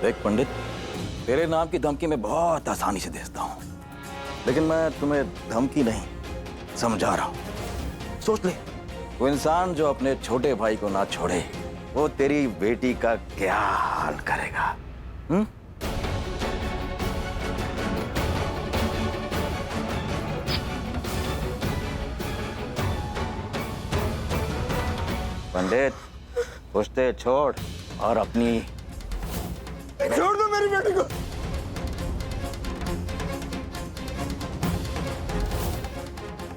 देख पंडित, तेरे नाम की धमकी मैं बहुत आसानी से देता हूँ, लेकिन मैं तुम्हें धमकी नहीं समझा रहा हूँ। सोच ले, वो इंसान जो अपने छोटे भाई को ना छोड़े, वो तेरी बेटी का क्या हाल करेगा? पंडित, पूछते छोड़ और अपनी छोड़ दो मेरी बेटी को।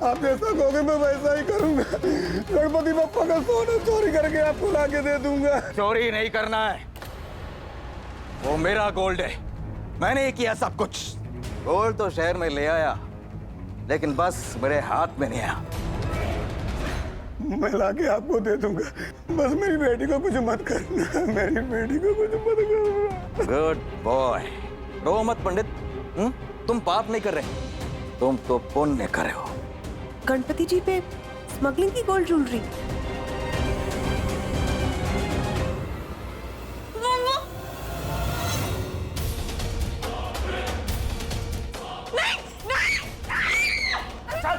आप जैसा कहोगे मैं वैसा ही करूंगा। गणपति बप्पा का सोना चोरी करके आपको लाके दे दूंगा। चोरी नहीं करना है, वो मेरा गोल्ड है, मैंने ही किया सब कुछ। गोल्ड तो शहर में ले आया, लेकिन बस मेरे हाथ में नहीं आया। मैं लाके आपको दे दूंगा, बस मेरी बेटी को कुछ मत करना। मेरी बेटी को कुछ मत करना। Good boy. रो मत पंडित, तुम पाप नहीं कर रहे, तुम तो पुण्य कर रहे हो। गणपति जी पे स्मगलिंग की गोल्ड ज्वेलरी।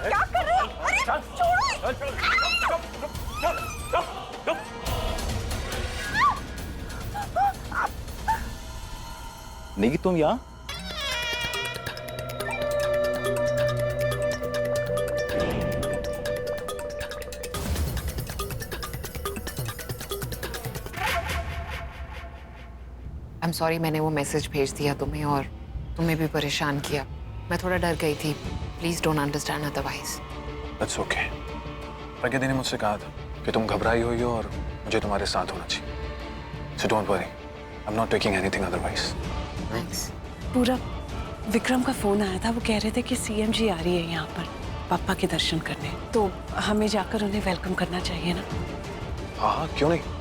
क्या कर रहे हो? अरे छोड़ो। निकी, तुम यहाँ? आई एम सॉरी, मैंने वो मैसेज भेज दिया तुम्हें और तुम्हें भी परेशान किया। मैं थोड़ा डर गई थी। Please don't understand otherwise. That's okay. Pragya ने मुझसे कहा था कि तुम घबराई हुई हो और मुझे तुम्हारे साथ होना चाहिए। So don't worry, I am not taking anything otherwise. Thanks. पूरा विक्रम का फोन आया था, वो कह रहे थे कि सीएम जी आ रही है यहाँ पर पापा के दर्शन करने, तो हमें जाकर उन्हें वेलकम करना चाहिए ना। हाँ, क्यों नहीं।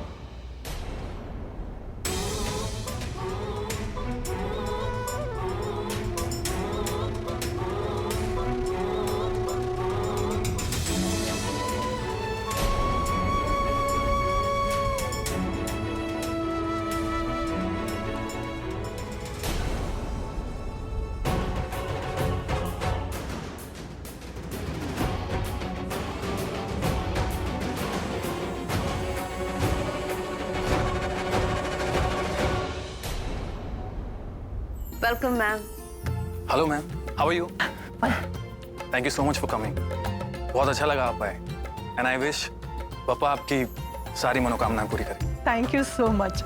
Welcome ma'am. Hello ma'am, how are you? Thank you so much for coming. बहुत अच्छा लगा आप आए, एंड आई विश पापा आपकी सारी मनोकामनाएं पूरी करें। Thank you so much.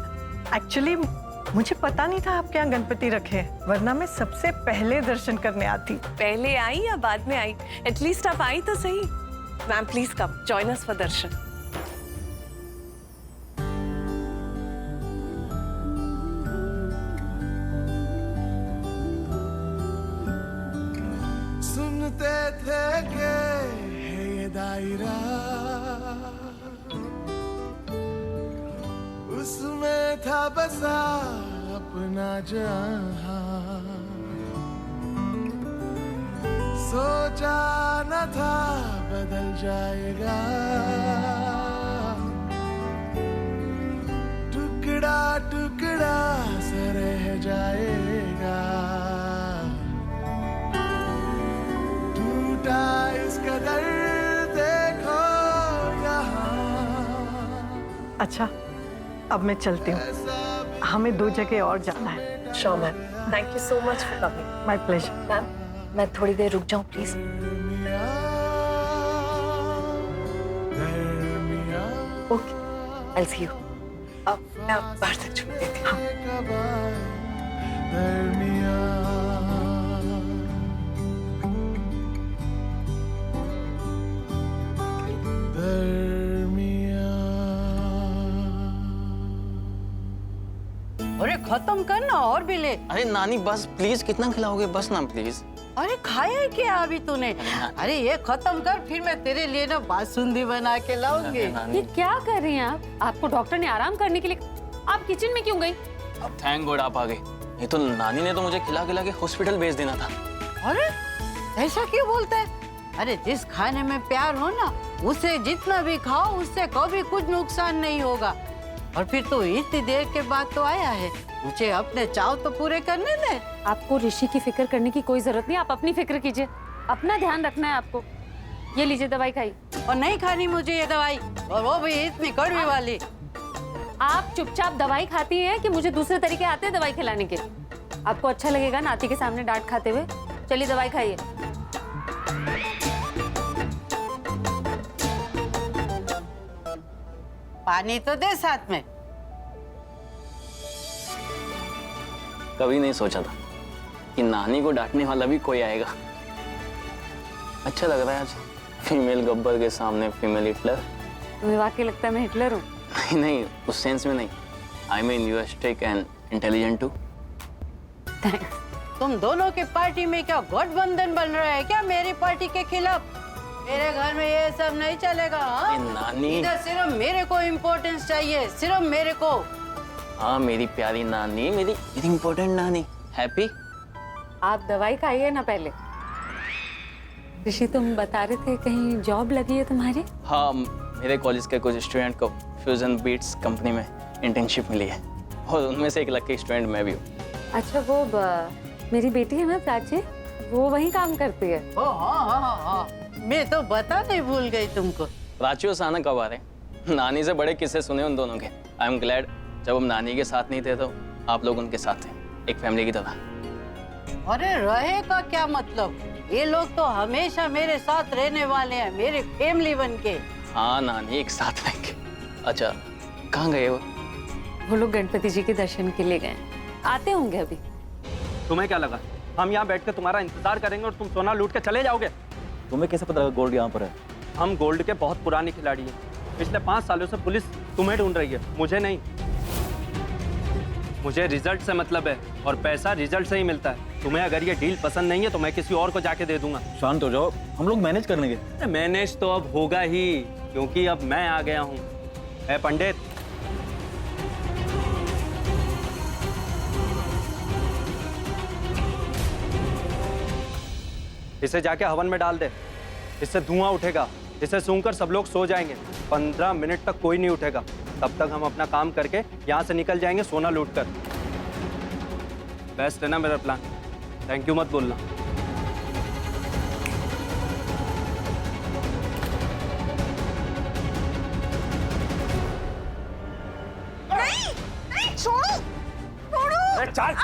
Actually मुझे पता नहीं था आपके यहाँ गणपति रखे हैं, वरना मैं सबसे पहले दर्शन करने आती। पहले आई या बाद में आई? एटलीस्ट आप आई तो सही। Ma'am please come, join us for दर्शन। सुनते थे कि ये दायरा, उसमें था बसा अपना जहां। सोचा न था बदल जाएगा, टुकड़ा टुकड़ा सा रह जाएगा। टूटा इसका दर्द देखो यहाँ। अच्छा, अब मैं चलती हूँ, हमें 2 जगह और जाना है। Sure ma'am, thank you so much for coming. My pleasure. Ma'am मैं थोड़ी देर रुक जाऊँ please? Okay, I will see you. अब मैं बाहर तक छोड़ देती हूँ। अरे खत्म करना और भी ले। अरे नानी बस प्लीज, कितना खिलाओगे? बस ना प्लीज। अरे खाया है क्या अभी तूने? अरे ये खत्म कर, फिर मैं तेरे लिए ना बासुंदी बना के लाऊंगी। ये क्या कर रही हैं आप? आपको डॉक्टर ने आराम करने के लिए, आप किचन में क्यों गई? अब थैंक गॉड आप आ गए, नहीं तो नानी ने तो मुझे खिला खिला के हॉस्पिटल भेज देना था। अरे ऐसा क्यों बोलता है? अरे जिस खाने में प्यार हो ना, उसे जितना भी खाओ उससे कभी कुछ नुकसान नहीं होगा। और फिर तो इतनी देर के बाद तो आया है, मुझे अपने चाव तो पूरे करने दे। आपको ऋषि की फिक्र करने की कोई जरूरत नहीं, आप अपनी फिक्र कीजिए, अपना ध्यान रखना है आपको। ये लीजिए दवाई खाई। और नहीं खानी मुझे ये दवाई, और वो भी इतनी कड़वी वाली। आप चुपचाप दवाई खाती हैं कि मुझे दूसरे तरीके आते हैं दवाई खिलाने के? आपको अच्छा लगेगा नाती के सामने डांट खाते हुए? चलिए दवाई खाइए। पानी तो दे साथ में। कभी नहीं सोचा था कि नानी को डांटने वाला भी कोई आएगा। अच्छा लग रहा है आज फीमेल गब्बर के सामने फीमेल हिटलर। तुम्हें वाकई लगता है मैं हिटलर हूँ? नहीं नहीं, उस सेंस में नहीं। I mean you are strict and intelligent too. तुम दोनों की पार्टी में क्या गठबंधन बन रहा है क्या मेरी पार्टी के खिलाफ? मेरे घर में ये सब नहीं चलेगा। हाँ? नानी, इधर सिर्फ मेरे को इम्पोर्टेंस चाहिए, सिर्फ मेरे को। हाँ मेरी प्यारी नानी, मेरी इम्पोर्टेंट नानी। हैप्पी? आप दवाई खाइए ना पहले। ऋषि तुम बता रहे थे कहीं जॉब लगी है तुम्हारी? हाँ, मेरे कॉलेज के कुछ स्टूडेंट को फ्यूजन बीट्स कंपनी में इंटर्नशिप मिली है और उनमें से एक लकी स्टूडेंट मैं भी हूँ। अच्छा, वो मेरी बेटी है ना प्राची, वो वहीं काम करती है। ओ हाँ, मैं तो बताने भूल गई तुमको। प्राची और साना कब आ रहे? नानी से बड़े किस्से सुने उन दोनों के। आई एम ग्लैड जब हम नानी के साथ नहीं थे तो आप लोग उनके साथ थे, एक फैमिली की तरह। अरे रहेगा क्या मतलब? ये लोग तो हमेशा मेरे साथ रहने वाले हैं, मेरी फैमिली बन के। हाँ नानी, एक साथ रहेंगे। अच्छा, कहाँ गए वो लोग गणपति जी के दर्शन के लिए गए, आते होंगे अभी। तुम्हें क्या लगा हम यहाँ बैठ के तुम्हारा इंतजार करेंगे और तुम सोना लूट के चले जाओगे? तुम्हें कैसे पता लगा गोल्ड यहाँ पर है? हम गोल्ड के बहुत पुराने खिलाड़ी हैं। पिछले 5 सालों से पुलिस तुम्हें ढूंढ रही है, मुझे नहीं। मुझे रिजल्ट से मतलब है और पैसा रिजल्ट से ही मिलता है। तुम्हें अगर ये डील पसंद नहीं है तो मैं किसी और को जाके दे दूंगा। शांत हो जाओ, हम लोग मैनेज कर लेंगे। मैनेज तो अब होगा ही, क्योंकि अब मैं आ गया हूँ। ए पंडित, इसे जाके हवन में डाल दे, इससे धुआं उठेगा। इसे सूंघकर सब लोग सो जाएंगे। 15 मिनट तक कोई नहीं उठेगा। तब तक हम अपना काम करके यहाँ से निकल जाएंगे सोना लूटकर। बेस्ट है ना मेरा प्लान? थैंक यू मत बोलना। नहीं, छोड़ो, छोड़ो। चल।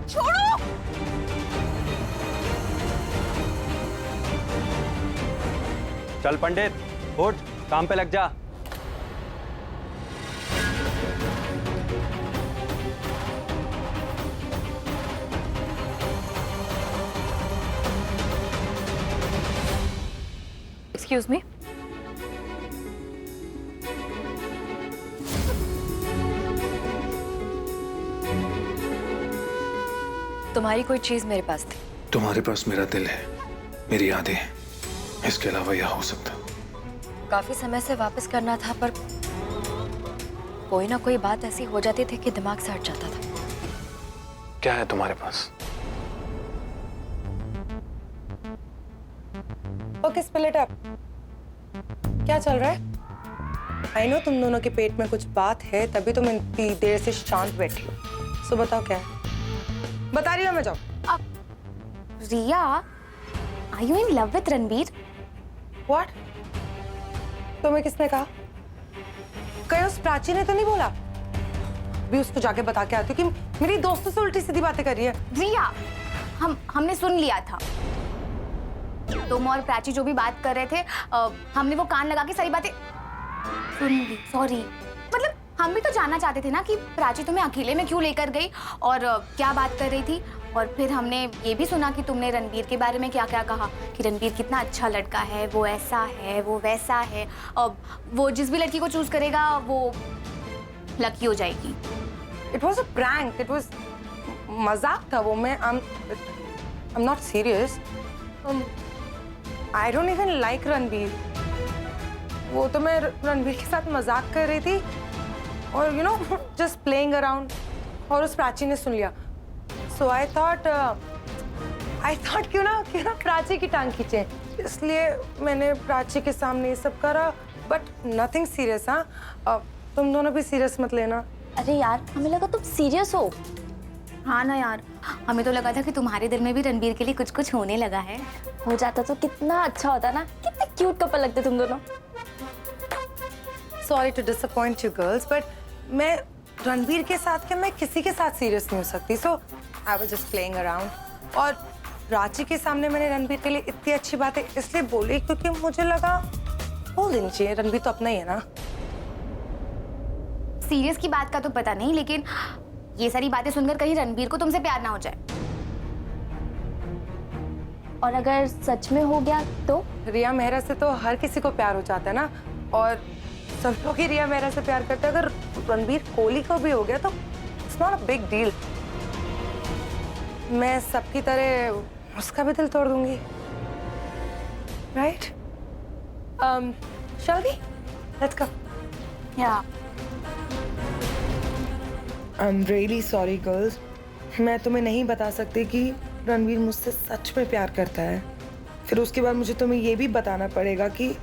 छोड़ो। चल पंडित, उठ, काम पे लग जा। एक्सक्यूज मी, तुम्हारी कोई चीज मेरे पास थी। तुम्हारे पास मेरा दिल है, मेरी यादें हैं, इसके अलावा यह हो सकता। काफी समय से वापस करना था, पर कोई ना कोई बात ऐसी हो जाती थी कि दिमाग से हट जाता था। क्या है तुम्हारे पास? Okay, spill it up. क्या चल रहा है? आई नो तुम दोनों के पेट में कुछ बात है, तभी तुम इतनी देर से शांत बैठी हो। सो बताओ क्या है? बता रही हो मैं जाऊँ? Riya, are you in love with Ranbir? What? तुम्हें किसने कहा? कहीं उस प्राची ने तो नहीं बोला? भी उसको जाके बता के आती हूँ कि मेरी दोस्तों से उल्टी सीधी बातें कर रही है। रिया, हमने सुन लिया था। तुम और प्राची जो भी बात कर रहे थे, हमने वो कान लगा के सारी बातें सुन ली। सॉरी, मतलब हम भी तो जानना चाहते थे ना कि प्राची तुम्हें अकेले में क्यों लेकर गई और क्या बात कर रही थी। और फिर हमने ये भी सुना कि तुमने रणबीर के बारे में क्या क्या कहा, कि रणबीर कितना अच्छा लड़का है, वो ऐसा है, वो वैसा है, और वो जिस भी लड़की को चूज करेगा वो लकी हो जाएगी। It was a prank, it was मजाक था वो। मैं I am not serious. I don't even like Ranbir. वो तो मैं रणबीर के साथ मजाक कर रही थी और you know just playing around, और उस प्राची ने सुन लिया। सो आई थॉट क्यों ना प्राची की टांग खींचे, इसलिए मैंने प्राची के सामने ये सब करा बट नथिंग सीरियस। हाँ, तुम दोनों भी सीरियस मत लेना। अरे यार, हमें लगा तुम सीरियस हो। हाँ ना यार, हमें तो लगा था कि तुम्हारे दिल में भी रणबीर के लिए कुछ कुछ होने लगा है। हो जाता तो कितना अच्छा होता ना, कितने क्यूट कपल लगते तुम दोनों। Sorry to disappoint you girls, but मैं रणबीर के साथ क्या, मैं किसी के साथ सीरियस नहीं हो सकती। So I was just playing around. और रांची के सामने मैंने रणबीर के लिए इतनी अच्छी बातें इसलिए बोली क्योंकि मुझे लगा बोल देनी चाहिए, रणबीर तो अपना ही है ना। सीरियस की बात का तो पता नहीं, लेकिन ये सारी बातें सुनकर कहीं रणबीर को तुमसे प्यार ना हो जाए। और अगर सच में हो गया तो? रिया मेहरा से तो हर किसी को प्यार हो जाता है ना, और सब लोग ही रिया मेहरा से प्यार करते हैं। अगर रणबीर कोहली को भी हो गया तो it's not a big deal. मैं सबकी तरह उसका भी दिल तोड़ दूंगी, right? Shall we? Let's go. या I am really sorry girls, मैं तुम्हें नहीं बता सकती कि रणबीर मुझसे सच में प्यार करता है। फिर उसके बाद मुझे तुम्हें ये भी बताना पड़ेगा कि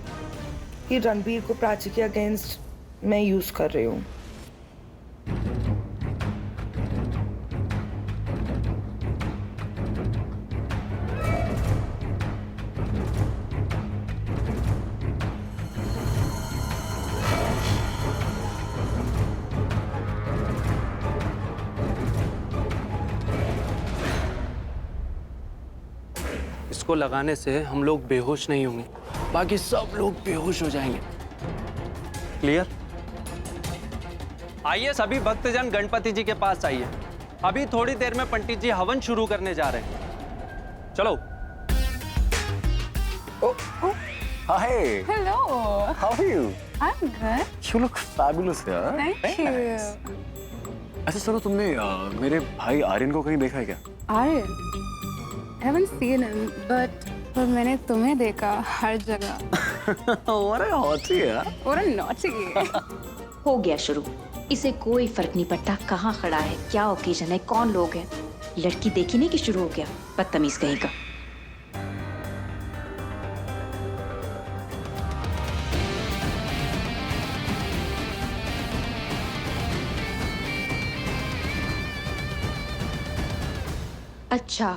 रणबीर को प्राची के अगेंस्ट मैं यूज कर रही हूँ। इसको लगाने से हम लोग बेहोश नहीं होंगे, बाकी सब लोग बेहोश हो जाएंगे। क्लियर? आइए सभी भक्तजन गणपति जी के पास आइए। अभी थोड़ी देर में पंडित जी हवन शुरू करने जा रहे हैं। चलो। Hi. Hello. How are you? I'm good. You look fabulous, यार. Thank you. अच्छा सुनो, तुमने मेरे भाई आर्यन को कहीं देखा है क्या? Aryan, I haven't seen him, but मैंने तुम्हें देखा हर जगह। और हॉटी है। और naughty। हो गया शुरू। इसे कोई फर्क नहीं पड़ता कहाँ खड़ा है, क्या ओकेजन है, कौन लोग हैं। लड़की देखी नहीं कि शुरू हो गया, बदतमीज कहीं का। अच्छा,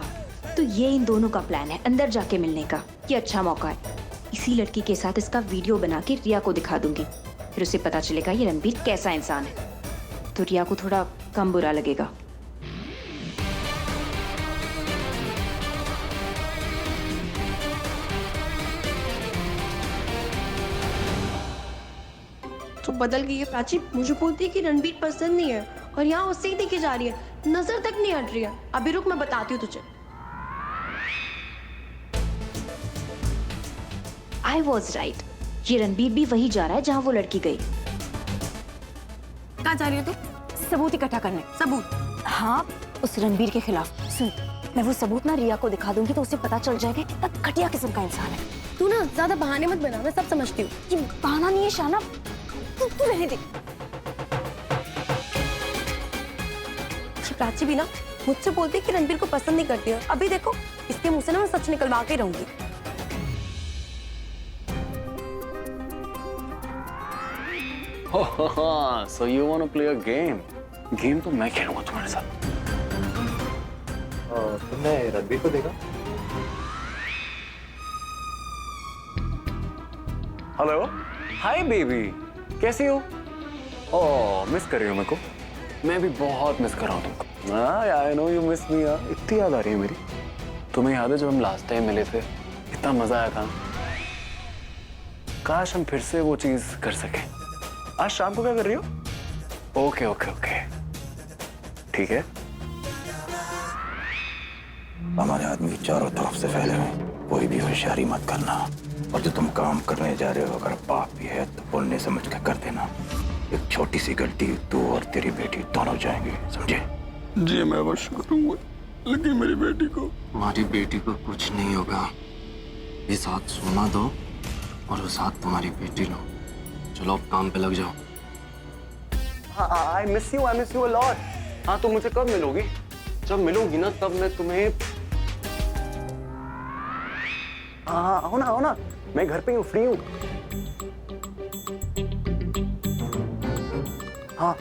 तो ये इन दोनों का प्लान है अंदर जाके मिलने का। ये अच्छा मौका है। इसी लड़की के साथ इसका वीडियो बना के रिया को दिखा दूंगी, फिर उसे पता चलेगा ये रणबीर कैसा इंसान है, तो रिया को थोड़ा कम बुरा लगेगा। तो बदल गई है प्राची। मुझे बोलती है कि रणबीर पसंद नहीं है, और यहाँ उससे ही देखी जा रही है, नजर तक नहीं हट रही है। अभी रुक, मैं बताती हूँ तुझे। I was right. ये रणबीर भी वही जा रहा है जहाँ वो लड़की गई। कहाँ जा रही है तू? सबूत इकट्ठा करने। सबूत? हाँ, उस रणबीर के खिलाफ। सुन, मैं वो सबूत ना रिया को दिखा दूंगी तो उसे पता चल जाएगा कितना घटिया किस्म का इंसान है। तू ना ज्यादा बहाने मत बना, मैं सब समझती हूँ। ये बहाना नहीं है शाना, तू रहने दे। प्राची भी ना मुझसे बोलती है कि रणबीर को पसंद नहीं करती है। अभी देखो, इसके मुंह से ना मैं सच निकलवा के रहूंगी। So you want to play a game? Game तो मैं खेलूंगा तुम्हारे साथ। तुमने रणबीर को देखा? हेलो, हाय बेबी, कैसी हो? ओह, मिस कर रही हो मेरे को? मैं भी बहुत मिस कर रहा हूँ तुमको। आई नो यू मिस मी यार। इतनी याद आ रही है मेरी। तुम्हें याद है जब हम लास्ट टाइम मिले थे, कितना मजा आया था। काश हम फिर से वो चीज कर सके। आज शाम को क्या कर रही हो? ओके ओके ओके, ठीक है। हमारे आदमी चारों तरफ से फैले हुए, कोई भी होशियारी मत करना। और जो तुम काम करने जा रहे हो अगर पाप भी है तो बोलने समझ के कर देना। एक छोटी सी गलती तू और तेरी बेटी दोनों जाएंगे, समझे? जी मैं अवश्य करूंगा, लेकिन मेरी बेटी को। हमारी बेटी को कुछ नहीं होगा। ये साथ सोना दो और वो साथ तुम्हारी बेटी लो। चलो अब काम पे लग जाओ। I miss you a lot. हाँ, तुम मुझे कब मिलोगी? जब मिलोगी ना तब मैं तुम्हें। हाँ, आओ ना, मैं घर पे हूँ, फ्री हूँ। हाँ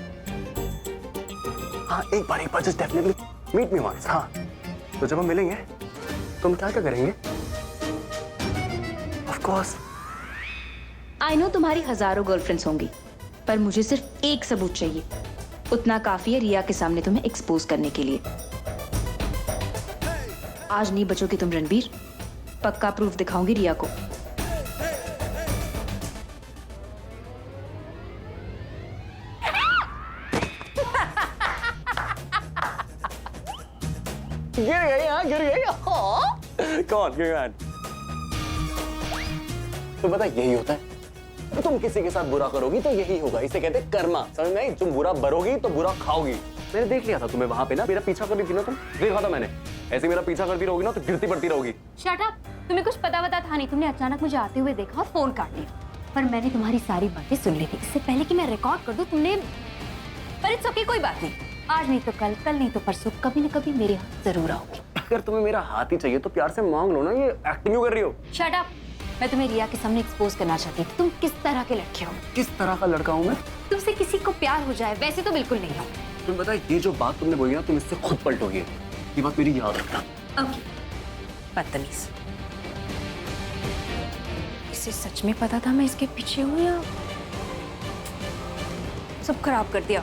हाँ, एक बार just definitely meet me once. हाँ, तो जब हम मिलेंगे तो हम क्या क्या करेंगे? Of course. आई नो तुम्हारी हजारों गर्लफ्रेंड्स होंगी, पर मुझे सिर्फ एक सबूत चाहिए। उतना काफी है रिया के सामने तुम्हें एक्सपोज करने के लिए। आज नहीं बचोगे तुम रणबीर, पक्का प्रूफ दिखाऊंगी रिया को। गिर गई। कौन? तो पता यही होता है, तुम किसी के साथ बुरा करोगी तो यही होगा। इसे कहते हैं कर्मा। समझ में आई? तुम बुरा बरोगी तो बुरा खाओगी। मैंने देख लिया था तुम्हें वहां पे ना, मेरा पीछा कर रही थी ना तुम, देखा था मैंने। ऐसे मेरा पीछा करती रहोगी ना तो गिरती पड़ती रहोगी। शट अप, तुम्हें कुछ पता था नहीं। तुमने अचानक मुझे आते हुए देखा और फोन काट लिया, पर मैंने तुम्हारी सारी बातें सुन ली थी इससे पहले कि मैं रिकॉर्ड कर दूं। तुमने, पर इट्स ओके, कोई बात नहीं। आज नहीं तो कल, कल नहीं तो परसों, कभी न कभी मेरे हाथ जरूर आओगे। अगर तुम्हें मेरा हाथ ही चाहिए तो प्यार से मांग लो ना, ये एक्टिंग क्यों कर रही हो? शट अप, मैं तुम्हें रिया के सामने एक्सपोज करना चाहती थी। तुम किस तरह के लड़के हो? किस तरह का लड़का हूँ मैं? तुमसे किसी को प्यार हो जाए वैसे तो बिल्कुल नहीं हो। तुम्हें पता है, ये जो बात तुमने बोली ना, तुम इससे खुद पलटोगी। ये बात मेरी याद रखना। ओके, बदतमीज। इसे सच में पता था मैं इसके पीछे हूँ या सब खराब कर दिया?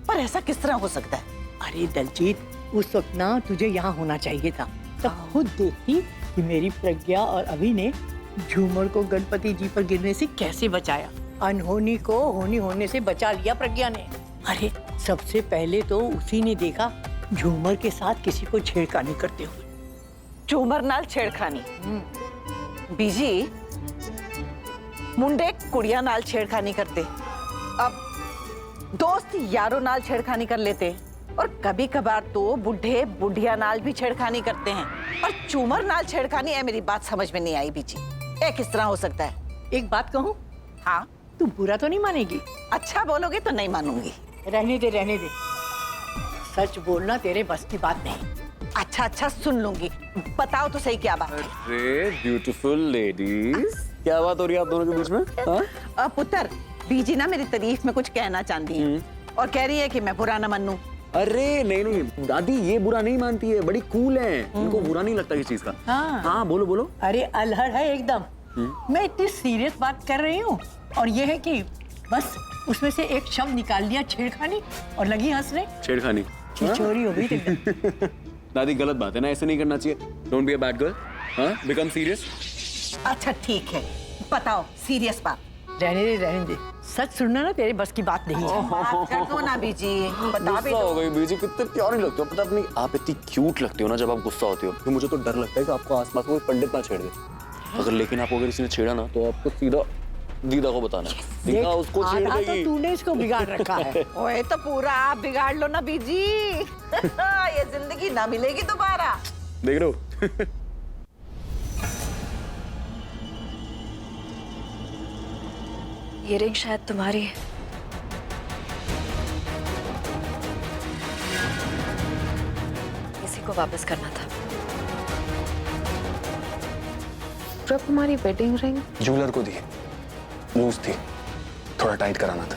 पर ऐसा किस तरह हो सकता है? अरे दलजीत, उस वक्त ना तुझे यहाँ होना चाहिए था। तब खुद देखती कि मेरी प्रज्ञा और अभी ने झूमर को गणपति जी पर गिरने से कैसे बचाया। अनहोनी को होनी होने से बचा लिया प्रज्ञा ने। अरे सबसे पहले तो उसी ने देखा झूमर के साथ किसी को छेड़खानी करते हुए। झूमर नाल छेड़खानी? बीजी, मुंडे कुड़िया नाल छेड़खानी करते, अब दोस्त यारों नाल छेड़खानी कर लेते, और कभी कभार तो बुढ़े बुढ़िया नाल भी छेड़खानी करते हैं, और झूमर नाल छेड़खानी है। मेरी बात समझ में नहीं आई बीजी, ये किस तरह हो सकता है? एक बात कहूँ? हाँ, तू बुरा तो नहीं मानेगी? अच्छा बोलोगे तो नहीं मानूंगी। रहने दे, रहने दे। सच बोलना तेरे बस की बात नहीं। अच्छा अच्छा, सुन लूंगी। बताओ तो सही क्या बात है? अरे ब्यूटीफुल लेडीज, क्या बात हो रही है आप दोनों के बीच में? पुत्र, बीजी ना मेरी तारीफ में कुछ कहना चाहती है और कह रही है कि मैं बुरा न मानूं। अरे नहीं, दादी ये बुरा नहीं मानती है, बड़ी कूल है, उनको बुरा नहीं लगता किस चीज का। हाँ बोलो बोलो। अरे अलहड़ है एकदम। मैं इतनी सीरियस बात कर रही हूँ और ये है कि बस उसमें से एक शब्द निकाल लिया छेड़खानी और लगी हंसने। छेड़खानी? चोरी हो गई थी। दादी गलत बात है ना, ऐसे नहीं करना चाहिए। Don't be a bad girl, हाँ, बिकम सीरियस। अच्छा ठीक है, बताओ सीरियस बात। रहने दे, रहने दे। सच सुनना ना तेरे बस की बात नहीं है। बात कर दो ना बीजी, बता भी गुस्सा हो दो। गई बीजी, कितने प्यारी लगते हो। पता नहीं, आप इतनी क्यूट लगती हो ना जब आप गुस्सा होती हो, तो मुझे तो डर लगता है कि आपको आसपास कोई पंडित ना छेड़ दे। अगर लेकिन आपको अगर किसी ने छेड़ा ना तो आपको सीधा दीदा को बताना है। दीदा उसको छेड़ आधा देगी। तो तूने इसको बिगाड़ रखा है। ओए तो पूरा आप बिगाड़ लो ना बीजी। ये जिंदगी ना मिलेगी दोबारा। देख रहे हो? ये रिंग शायद तुम्हारी है। इसी को वापस करना था। जब तुम्हारी वेडिंग रिंग ज्वेलर को दी, लूज थी, थोड़ा टाइट कराना था।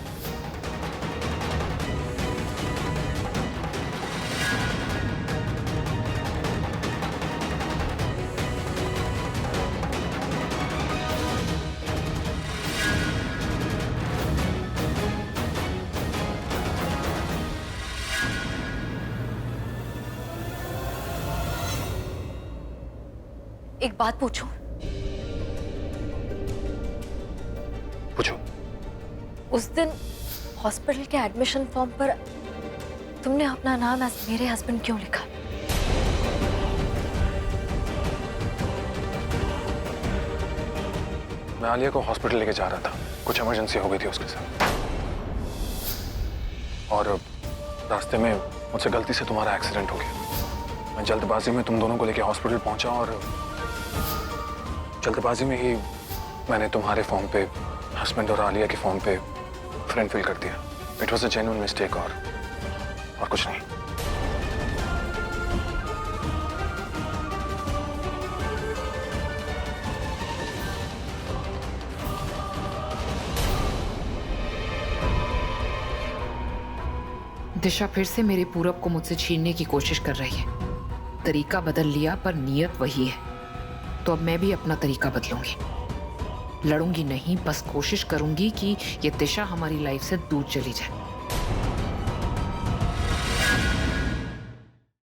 एक बात पूछूं? पूछो। उस दिन हॉस्पिटल के एडमिशन फॉर्म पर तुमने अपना नाम एज मेरे हस्बैंड क्यों लिखा? मैं आलिया को हॉस्पिटल लेके जा रहा था, कुछ इमरजेंसी हो गई थी उसके साथ, और रास्ते में मुझसे गलती से तुम्हारा एक्सीडेंट हो गया। मैं जल्दबाजी में तुम दोनों को लेके हॉस्पिटल पहुंचा और जल्दबाजी में ही मैंने तुम्हारे फॉर्म पे हस्बैंड और आलिया के फॉर्म पे फ्रेंड फिल कर दिया। It was a genuine mistake और कुछ नहीं। दिशा फिर से मेरे पूरब को मुझसे छीनने की कोशिश कर रही है। तरीका बदल लिया पर नीयत वही है। तो अब मैं भी अपना तरीका बदलूंगी। लड़ूंगी नहीं, बस कोशिश करूंगी कि ये दिशा हमारी लाइफ से दूर चली जाए।